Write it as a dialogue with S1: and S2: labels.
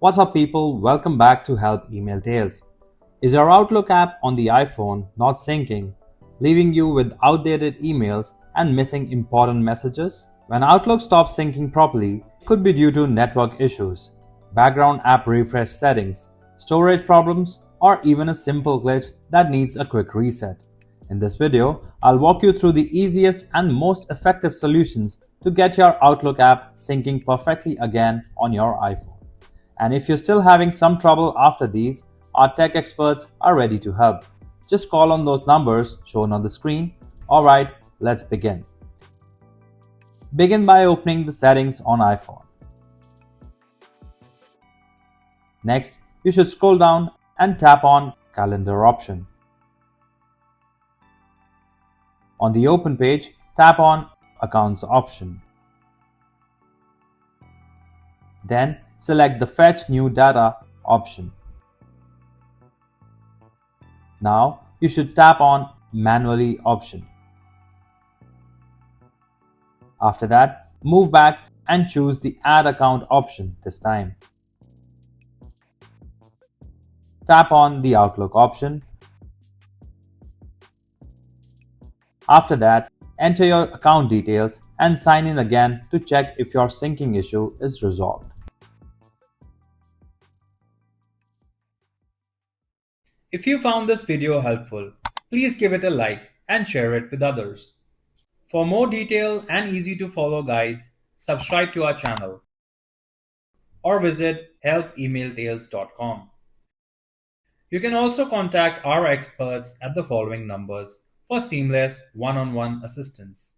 S1: What's up people, welcome back to Help Email Tales. Is your Outlook app on the iPhone not syncing, leaving you with outdated emails and missing important messages? When Outlook stops syncing properly, it could be due to network issues, background app refresh settings, storage problems, or even a simple glitch that needs a quick reset. In this video, I'll walk you through the easiest and most effective solutions to get your Outlook app syncing perfectly again on your iPhone. And if you're still having some trouble after these, our tech experts are ready to help. Just call on those numbers shown on the screen. Alright, let's begin. Begin by opening the settings on iPhone. Next, you should scroll down and tap on Calendar option. On the Open page, tap on Accounts option. Then select the Fetch New Data option. Now you should tap on Manually option. After that, move back and choose the Add Account option this time. Tap on the Outlook option. After that, enter your account details and sign in again to check if your syncing issue is resolved.
S2: If you found this video helpful, please give it a like and share it with others. For more detailed and easy to follow guides, subscribe to our channel or visit helpemailtales.com. You can also contact our experts at the following numbers for seamless one-on-one assistance.